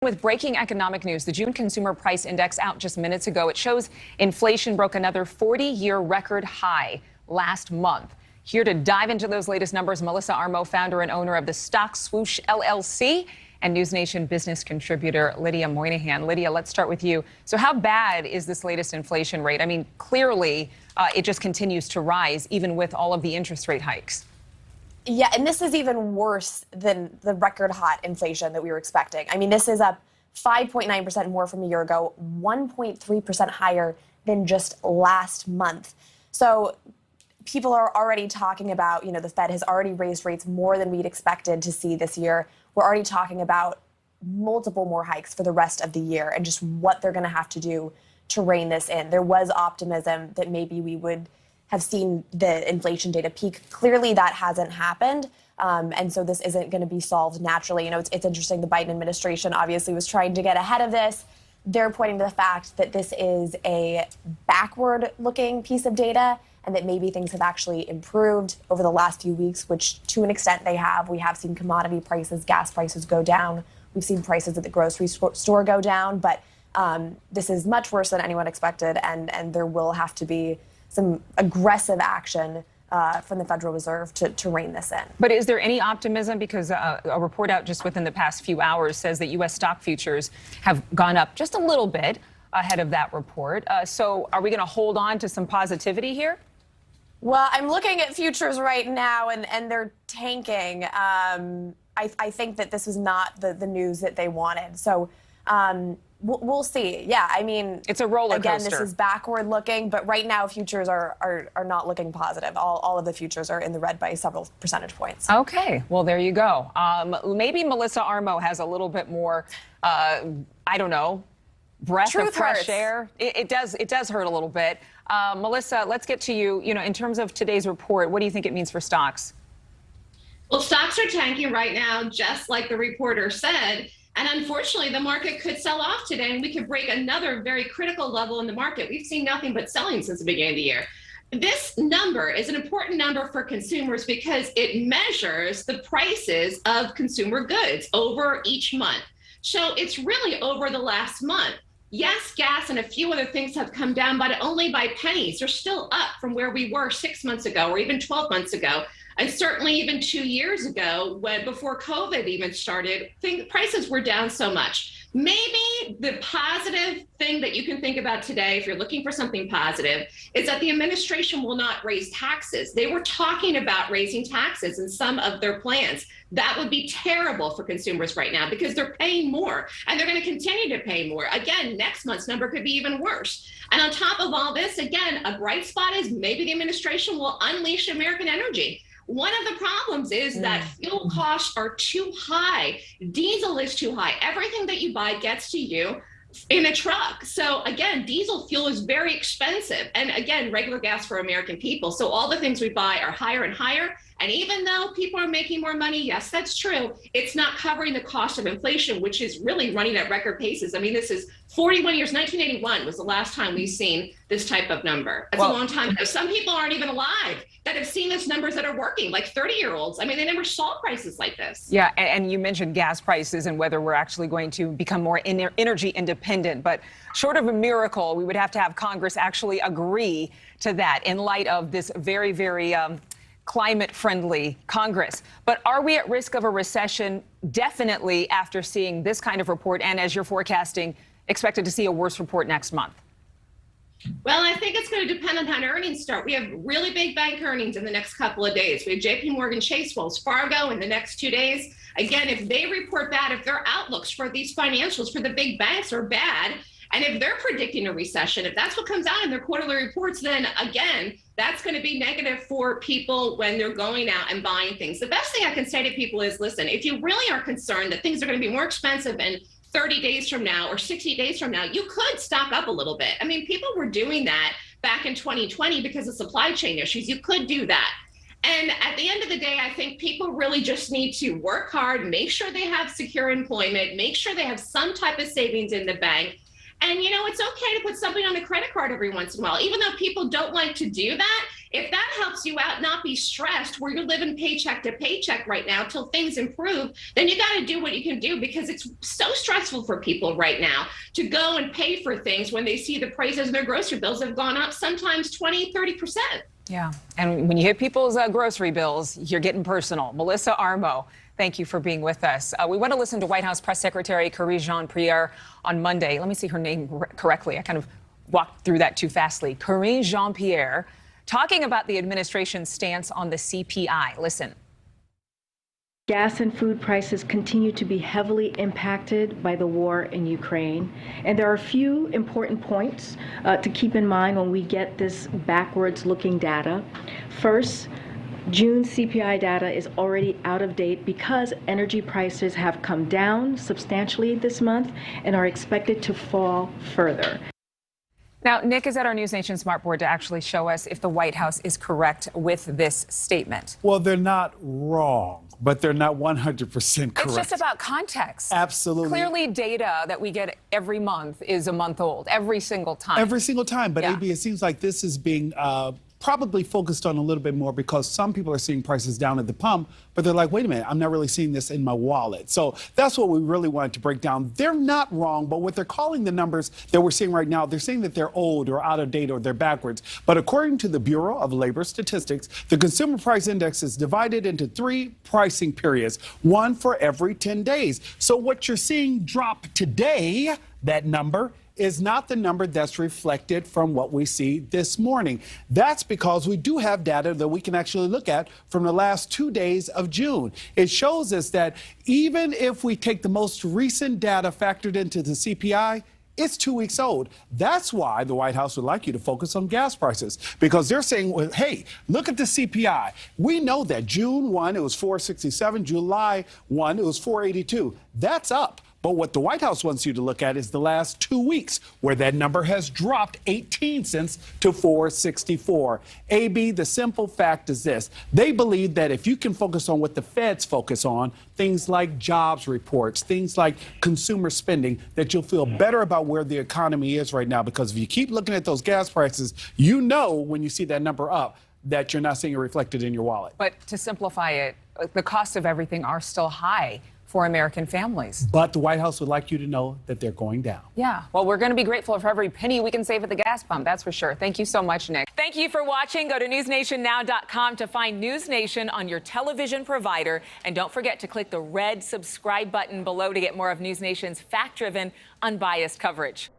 With breaking economic news, the June Consumer Price Index out just minutes ago. It shows inflation broke another 40-year record high last month. Here to dive into those latest numbers, Melissa Armo, founder and owner of the Stock Swoosh LLC, and NewsNation business contributor Lydia Moynihan. Lydia, let's start with you. So how bad is this latest inflation rate? I mean, clearly it just continues to rise, even with all of the interest rate hikes. Yeah, and this is even worse than the record hot inflation that we were expecting. I mean, this is up 5.9% more from a year ago, 1.3% higher than just last month. So people are already talking about, the Fed has already raised rates more than we'd expected to see this year. We're already talking about multiple more hikes for the rest of the year and just what they're going to have to do to rein this in. There was optimism that maybe we would have seen the inflation data peak. Clearly, that hasn't happened. And so this isn't going to be solved naturally. It's interesting. The Biden administration obviously was trying to get ahead of this. They're pointing to the fact that this is a backward-looking piece of data and that maybe things have actually improved over the last few weeks, which to an extent they have. We have seen commodity prices, gas prices go down. We've seen prices at the grocery store go down. But this is much worse than anyone expected, and there will have to be some aggressive action from the Federal Reserve to rein this in. But is there any optimism? Because a report out just within the past few hours says that U.S. stock futures have gone up just a little bit ahead of that report. So are we going to hold on to some positivity here? Well, I'm looking at futures right now, and they're tanking. I think that this is not the news that they wanted. So we'll see. Yeah, I mean, it's a roller coaster. Again, this is backward looking, but right now futures are not looking positive. All of the futures are in the red by several percentage points. Okay, well, there you go. Maybe Melissa Armo has a little bit more, I don't know, breath of fresh air. It does hurt a little bit. Melissa, let's get to you. In terms of today's report, what do you think it means for stocks? Well, stocks are tanking right now, just like the reporter said. And unfortunately, the market could sell off today, and we could break another very critical level in the market. We've seen nothing but selling since the beginning of the year. This number is an important number for consumers because it measures the prices of consumer goods over each month. So it's really over the last month. Yes, gas and a few other things have come down, but only by pennies. They're still up from where we were 6 months ago or even 12 months ago. And certainly even 2 years ago, before COVID even started, prices were down so much. Maybe the positive thing that you can think about today, if you're looking for something positive, is that the administration will not raise taxes. They were talking about raising taxes in some of their plans. That would be terrible for consumers right now because they're paying more and they're going to continue to pay more. Again, next month's number could be even worse. And on top of all this, again, a bright spot is maybe the administration will unleash American energy. One of the problems is that fuel costs are too high. Diesel is too high. Everything that you buy gets to you in a truck. So again, diesel fuel is very expensive. And again, regular gas for American people. So all the things we buy are higher and higher. And even though people are making more money, yes, that's true, it's not covering the cost of inflation, which is really running at record paces. I mean, this is 41 years. 1981 was the last time we've seen this type of number. That's a long time ago. Some people aren't even alive that have seen these numbers that are working, like 30-year-olds. I mean, they never saw prices like this. Yeah, and you mentioned gas prices and whether we're actually going to become more energy independent. But short of a miracle, we would have to have Congress actually agree to that in light of this very, very climate-friendly Congress. But are we at risk of a recession? Definitely after seeing this kind of report, and as you're forecasting, expected to see a worse report next month. Well, I think it's going to depend on how earnings start. We have really big bank earnings in the next couple of days. We have JP Morgan Chase, Wells Fargo in the next 2 days. Again, if they report bad, if their outlooks for these financials for the big banks are bad, and if they're predicting a recession, if that's what comes out in their quarterly reports, then again, that's going to be negative for people when they're going out and buying things. The best thing I can say to people is, listen, if you really are concerned that things are going to be more expensive in 30 days from now or 60 days from now, you could stock up a little bit. I mean, people were doing that back in 2020 because of supply chain issues. You could do that. And at the end of the day, I think people really just need to work hard, make sure they have secure employment, make sure they have some type of savings in the bank, And, it's okay to put something on the credit card every once in a while, even though people don't like to do that. If that helps you out, not be stressed where you're living paycheck to paycheck right now till things improve, then you got to do what you can do, because it's so stressful for people right now to go and pay for things when they see the prices of their grocery bills have gone up sometimes 20-30%. Yeah. And when you hit people's grocery bills, you're getting personal. Melissa Armo, thank you for being with us. We want to listen to White House Press Secretary Karine Jean-Pierre on Monday. Let me see her name correctly. I kind of walked through that too fastly. Karine Jean-Pierre talking about the administration's stance on the CPI. Listen. Gas and food prices continue to be heavily impacted by the war in Ukraine. And there are a few important points to keep in mind when we get this backwards-looking data. First, June CPI data is already out of date because energy prices have come down substantially this month and are expected to fall further. Now, Nick is at our NewsNation Smart Board to actually show us if the White House is correct with this statement. Well, they're not wrong, but they're not 100% correct. It's just about context. Absolutely. Clearly, data that we get every month is a month old, every single time. Every single time. But, Yeah. AB, it seems like this is being probably focused on a little bit more because some people are seeing prices down at the pump, but they're like, wait a minute, I'm not really seeing this in my wallet. So that's what we really wanted to break down. They're not wrong, but what they're calling the numbers that we're seeing right now, they're saying that they're old or out of date or they're backwards. But according to the Bureau of Labor Statistics, the Consumer Price Index is divided into 3 pricing periods, one for every 10 days. So what you're seeing drop today, that number, is not the number that's reflected from what we see this morning. That's because we do have data that we can actually look at from the last 2 days of June. It shows us that even if we take the most recent data factored into the CPI, it's 2 weeks old. That's why the White House would like you to focus on gas prices, because they're saying, well, hey, look at the CPI. We know that June 1, it was 467. July 1, it was 482. That's up. But what the White House wants you to look at is the last 2 weeks, where that number has dropped 18 cents to 464. AB, the simple fact is this. They believe that if you can focus on what the feds focus on, things like jobs reports, things like consumer spending, that you'll feel better about where the economy is right now. Because if you keep looking at those gas prices, you know when you see that number up that you're not seeing it reflected in your wallet. But to simplify it, the costs of everything are still high for American families. But the White House would like you to know that they're going down. Yeah, well, we're going to be grateful for every penny we can save at the gas pump, that's for sure. Thank you so much, Nick. Thank you for watching. Go to newsnationnow.com to find NewsNation on your television provider. And don't forget to click the red subscribe button below to get more of NewsNation's fact-driven, unbiased coverage.